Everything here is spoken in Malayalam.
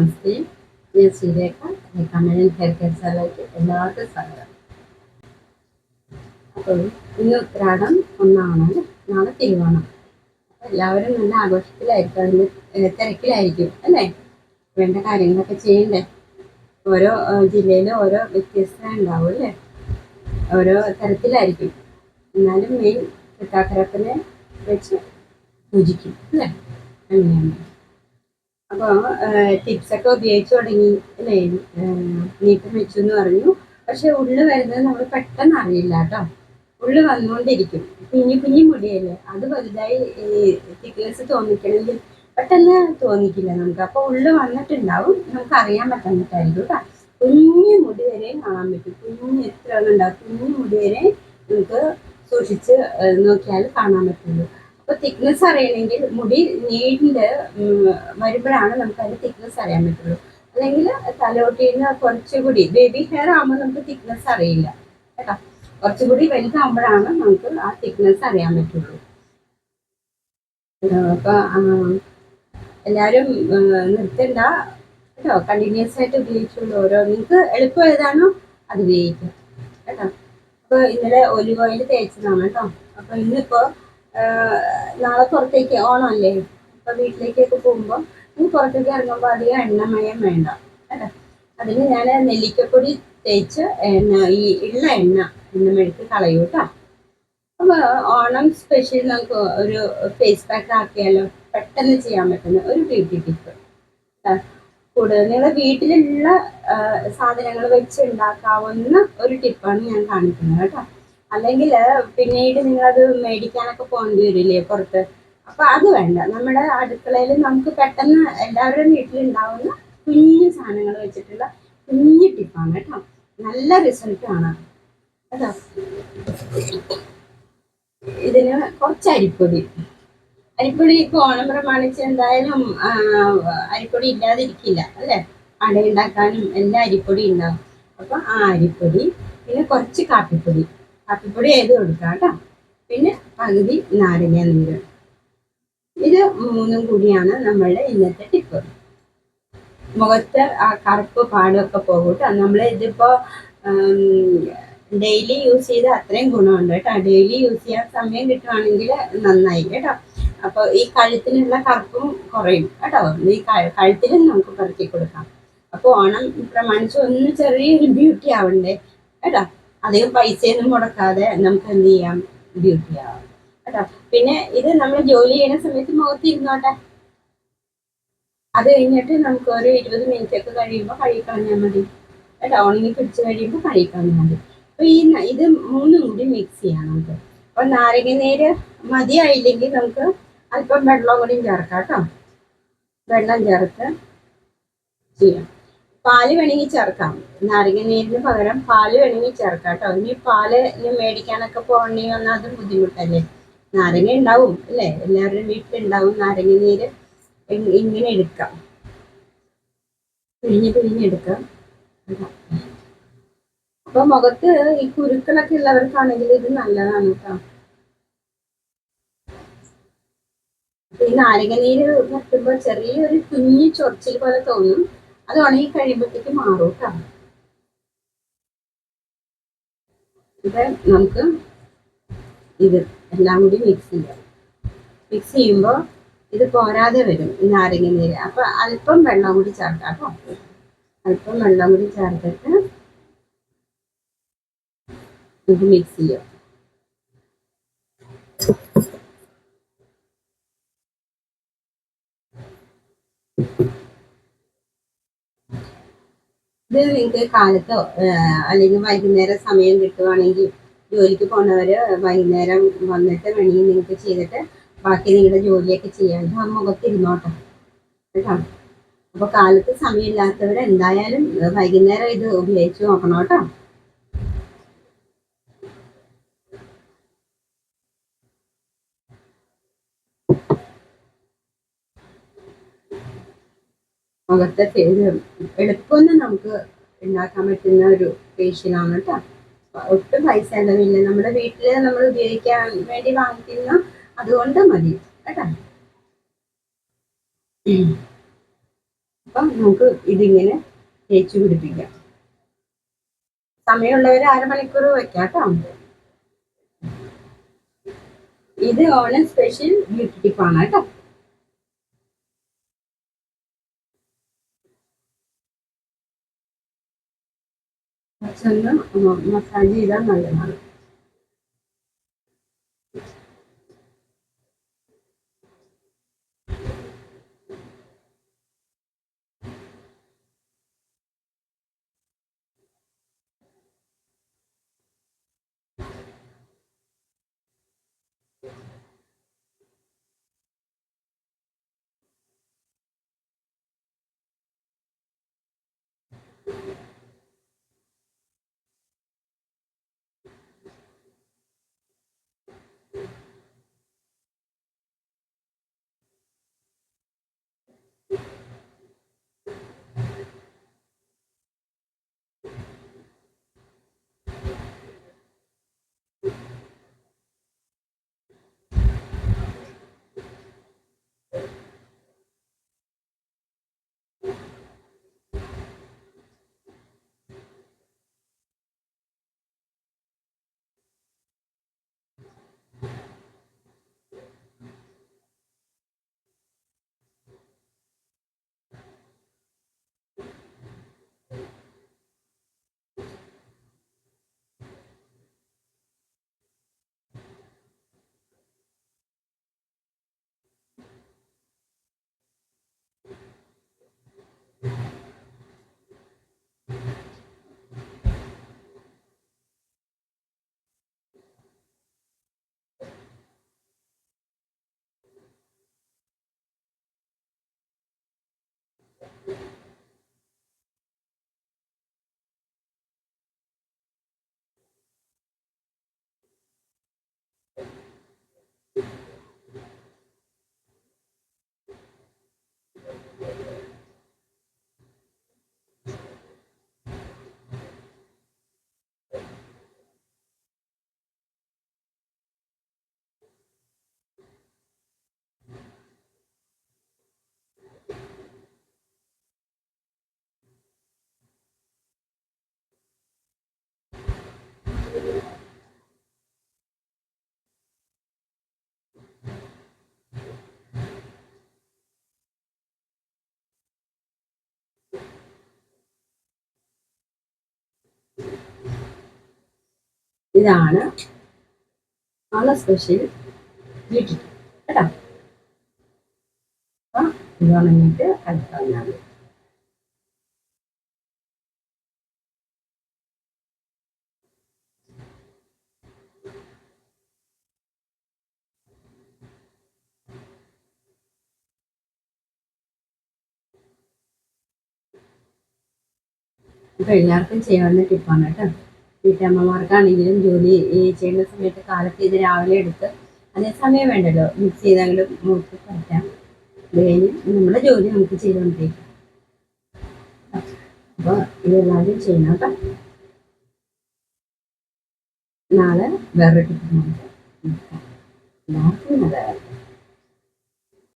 നമസ്തേ, ഞാൻ ശ്രീരേഖ. കമലൻ ഹെയർ കെയർ സാലയ്ക്ക് എല്ലാവർക്കും സ്വാഗതം. അപ്പോൾ ഇന്ന് ഉത്രാടം ഒന്നാണ്, നാളെ തിരുവോണം. എല്ലാവരും നല്ല ആഘോഷത്തിലായിരിക്കും, അതിന് തിരക്കിലായിരിക്കും അല്ലേ? വേണ്ട കാര്യങ്ങളൊക്കെ ചെയ്യണ്ടേ? ഓരോ ജില്ലയിലും ഓരോ വ്യത്യസ്തത ഉണ്ടാവും അല്ലേ? ഓരോ തരത്തിലായിരിക്കും. എന്നാലും മെയിൻ തൃക്കാക്കരപ്പനെ വെച്ച് പൂജിക്കും അല്ലേ? അങ്ങനെയാണ്. അപ്പോൾ ടിപ്സൊക്കെ ഉപയോഗിച്ച് തുടങ്ങി അല്ലേ? നീക്കം വെച്ചു എന്ന് പറഞ്ഞു. പക്ഷെ ഉള്ളു വരുന്നത് നമ്മൾ പെട്ടെന്ന് അറിയില്ല കേട്ടോ. ഉള്ളു വന്നുകൊണ്ടിരിക്കും. കുഞ്ഞു കുഞ്ഞു മുടിയല്ലേ, അത് വലുതായി തിക്നെസ് തോന്നിക്കണമെങ്കിൽ പെട്ടെന്ന് തോന്നിക്കില്ല നമുക്ക്. അപ്പോൾ ഉള്ളു വന്നിട്ടുണ്ടാവും, നമുക്ക് അറിയാൻ പറ്റാഞ്ഞിട്ടായിരിക്കും കേട്ടോ. കുഞ്ഞു മുടി വരെ കാണാൻ പറ്റും. കുഞ്ഞ് എത്ര ഉണ്ടാവും, കുഞ്ഞു മുടി വരെ നമുക്ക് സൂക്ഷിച്ച് നോക്കിയാൽ കാണാൻ പറ്റുള്ളൂ. അപ്പൊ തിക്നെസ് അറിയണമെങ്കിൽ മുടി നീണ്ട് വരുമ്പോഴാണ് നമുക്ക് അതിന്റെ തിക്നെസ് അറിയാൻ പറ്റുള്ളൂ. അല്ലെങ്കിൽ തലോട്ടിന്ന് കുറച്ചുകൂടി ബേബി ഹെയർ ആകുമ്പോൾ നമുക്ക് തിക്നെസ് അറിയില്ല കേട്ടോ. കുറച്ചുകൂടി വലുതാകുമ്പോഴാണ് നമുക്ക് ആ തിക്നെസ് അറിയാൻ പറ്റുള്ളൂ. അപ്പൊ എല്ലാവരും നിർത്തണ്ട കേട്ടോ. കണ്ടിന്യൂസ് ആയിട്ട് ഉപയോഗിച്ചുള്ളൂ. ഓരോ നിങ്ങൾക്ക് എളുപ്പം ഏതാണോ അത് ഉപയോഗിക്കാം കേട്ടോ. അപ്പൊ ഇന്നലെ ഒലിവ് ഓയിൽ തേച്ചതാണ് കേട്ടോ. അപ്പൊ ഇന്നിപ്പോ നാളെ പുറത്തേക്ക് ഓണമല്ലേ, ഇപ്പൊ വീട്ടിലേക്കൊക്കെ പോകുമ്പോൾ നീ പുറത്തേക്ക് ഇറങ്ങുമ്പോൾ അധികം എണ്ണമയം വേണ്ട കേട്ടോ. അതിന് ഞാൻ നെല്ലിക്കപ്പൊടി തേച്ച് ഈ ഉള്ള എണ്ണമെഴുക്ക് കളയൂ കേട്ടോ. അപ്പൊ ഓണം സ്പെഷ്യൽ നമുക്ക് ഒരു ഫേസ് പാക്ക് ആക്കിയാലോ? പെട്ടെന്ന് ചെയ്യാൻ പറ്റുന്ന ഒരു ബ്യൂട്ടി ടിപ്പ്. കൂടുതൽ നിങ്ങളുടെ വീട്ടിലുള്ള സാധനങ്ങൾ വെച്ച് ഉണ്ടാക്കാവുന്ന ഒരു ടിപ്പാണ് ഞാൻ കാണിക്കുന്നത് കേട്ടോ. അല്ലെങ്കിൽ പിന്നീട് നിങ്ങളത് മേടിക്കാനൊക്കെ പോകേണ്ടി വരില്ലേ പുറത്ത്. അപ്പൊ അത് വേണ്ട. നമ്മുടെ അടുക്കളയിൽ നമുക്ക് പെട്ടെന്ന് എല്ലാവരുടെയും വീട്ടിലുണ്ടാവുന്ന കുഞ്ഞു സാധനങ്ങൾ വെച്ചിട്ടുള്ള കുഞ്ഞു ടിപ്പാണ് കേട്ടോ. നല്ല റിസൾട്ട് ആണ് കേട്ടോ. ഇതിന് കുറച്ച് അരിപ്പൊടി ഇപ്പൊ ഓണം പ്രമാണിച്ച് എന്തായാലും അരിപ്പൊടി ഇല്ലാതിരിക്കില്ല അല്ലേ? അടയുണ്ടാക്കാനും എല്ലാം അരിപ്പൊടി ഉണ്ടാവും. അപ്പൊ ആ അരിപ്പൊടി, പിന്നെ കുറച്ച് കാപ്പിപ്പൊടി ഏത് കൊടുക്കാം കേട്ടോ. പിന്നെ പകുതി നാരങ്ങ നീര്. ഇത് മൂന്നും കൂടിയാണ് നമ്മളുടെ ഇന്നത്തെ ടിപ്പ്. മുഖത്ത് ആ കറുപ്പ് പാടൊക്കെ പോകും കേട്ടോ. നമ്മൾ ഇതിപ്പോ ഡെയിലി യൂസ് ചെയ്ത് അത്രയും ഗുണമുണ്ട് കേട്ടോ. ഡെയിലി യൂസ് ചെയ്യാൻ സമയം കിട്ടുവാണെങ്കിൽ നന്നായി കേട്ടോ. അപ്പൊ ഈ കഴുത്തിനുള്ള കറുപ്പും കുറയും കേട്ടോ. ഈ കഴുത്തിലും നമുക്ക് പരത്തി കൊടുക്കാം. അപ്പൊ ഓണം പ്രമാണിച്ച് ഒന്ന് ചെറിയൊരു ബ്യൂട്ടി ആവണ്ടേ കേട്ടോ. അധികം പൈസയൊന്നും മുടക്കാതെ നമുക്ക് എന്ത് ചെയ്യാം, ബ്യൂട്ടി ആവാം കേട്ടോ. പിന്നെ ഇത് നമ്മൾ ജോലി ചെയ്യുന്ന സമയത്ത് മുഖത്ത് ഇരുന്നോട്ടെ. അത് കഴിഞ്ഞിട്ട് നമുക്ക് ഒരു 20 മിനിറ്റ് ഒക്കെ കഴിയുമ്പോൾ കഴുകിക്കളഞ്ഞാൽ മതി കേട്ടോ. ഉണങ്ങി പിടിച്ച് കഴിയുമ്പോൾ കഴുകിക്കളഞ്ഞാൽ മതി. അപ്പൊ ഇത് മൂന്നും കൂടി മിക്സ് ചെയ്യാം നമുക്ക്. അപ്പൊ നാരങ്ങ നീര് മതിയായില്ലെങ്കിൽ നമുക്ക് അല്പം വെള്ളം കൂടി ചേർക്കാം കേട്ടോ. വെള്ളം ചേർത്ത് ചെയ്യാം. പാല് വേണമെങ്കിൽ ചേർക്കാം. നാരങ്ങ നീരിന് പകരം പാല് വേണമെങ്കിൽ ചേർക്കാം കേട്ടോ. ഇനി പാല് മേടിക്കാനൊക്കെ പോകണമെങ്കിൽ വന്നാൽ അതും ബുദ്ധിമുട്ടല്ലേ. നാരങ്ങ ഉണ്ടാവും അല്ലേ, എല്ലാവരുടെയും വീട്ടിലുണ്ടാവും നാരങ്ങ നീര്. ഇങ്ങനെ എടുക്കാം, പിഴിഞ്ഞെടുക്കാം. അപ്പൊ മുഖത്ത് ഈ കുരുക്കളൊക്കെ ഉള്ളവർക്കാണെങ്കിൽ ഇത് നല്ലതാണ് കേട്ടോ. ഈ നാരങ്ങ നീര് പറ്റുമ്പോൾ ചെറിയൊരു കുഞ്ഞു ചൊറിച്ചിൽ പോലെ തോന്നും. അത് ഉണങ്ങി കഴിയുമ്പോഴത്തേക്ക് മാറും കേട്ടോ. ഇത് നമുക്ക് ഇത് എല്ലാം കൂടി മിക്സ് ചെയ്യുമ്പോൾ ഇത് പോരാതെ വരും ഈ നാരങ്ങ നീര്. അപ്പൊ അല്പം വെള്ളം കൂടി ചേർക്കാം കേട്ടോ. അല്പം വെള്ളം കൂടി ചേർത്തിട്ട് ഇത് മിക്സ് ചെയ്യാം. ഇത് നിങ്ങൾക്ക് കാലത്തോ അല്ലെങ്കിൽ വൈകുന്നേരം സമയം കിട്ടുവാണെങ്കിൽ, ജോലിക്ക് പോകുന്നവര് വൈകുന്നേരം വന്നിട്ട് വേണമെങ്കിൽ നിങ്ങൾക്ക് ചെയ്തിട്ട് ബാക്കി നിങ്ങളുടെ ജോലിയൊക്കെ ചെയ്യാൻ മുഖത്തിരുന്നോട്ടെ കേട്ടോ. അപ്പൊ കാലത്ത് സമയമില്ലാത്തവർ എന്തായാലും വൈകുന്നേരം ഇത് ഉപയോഗിച്ച് നോക്കണം കേട്ടോ. മുഖത്തെ എളുപ്പമൊന്നും നമുക്ക് ഉണ്ടാക്കാൻ പറ്റുന്ന ഒരു ഫേഷ്യലാണ് കേട്ടോ. ഒട്ടും പൈസ ചെലവില്ല. നമ്മുടെ വീട്ടില് നമ്മൾ ഉപയോഗിക്കാൻ വേണ്ടി വാങ്ങിക്കുന്ന അതുകൊണ്ട് മതി കേട്ടോ. അപ്പം നമുക്ക് ഇതിങ്ങനെ തേച്ച് പിടിപ്പിക്കാം. സമയമുള്ളവർ അരമണിക്കൂർ വെക്കാം കേട്ടോ. ഇത് ഓണം സ്പെഷ്യൽ ബ്യൂട്ടി ടിപ്പാണ് കേട്ടോ. കുറച്ചൊന്ന് മസാജ് ചെയ്താൽ നല്ലതാണ്. ഇതാണ് നാളെ സ്പെഷ്യൽ ബ്യൂട്ടി കേട്ടോ. അപ്പം ഇത് ഉണങ്ങിയിട്ട് അടുത്താണ്. ഇപ്പം എല്ലാവർക്കും ചെയ്യാവുന്ന ടിപ്പാണ് കേട്ടോ. വീട്ടമ്മമാർക്കാണെങ്കിലും ജോലി ചെയ്യുന്ന സമയത്ത് കാലത്ത് ഇത് രാവിലെ എടുത്ത് അതേ സമയം വേണ്ടല്ലോ, മിക്സ് ചെയ്തെങ്കിലും നമുക്ക് പറ്റാം. ഇത് കഴിഞ്ഞ് നമ്മുടെ ജോലി നമുക്ക് ചെയ്തുകൊണ്ടിരിക്കാം. അപ്പോൾ ഇതെല്ലാവരും ചെയ്യണം കേട്ടോ. നാളെ വേറൊരു ടിപ്പ് നമുക്ക് എല്ലാവർക്കും നല്ലതാണ്.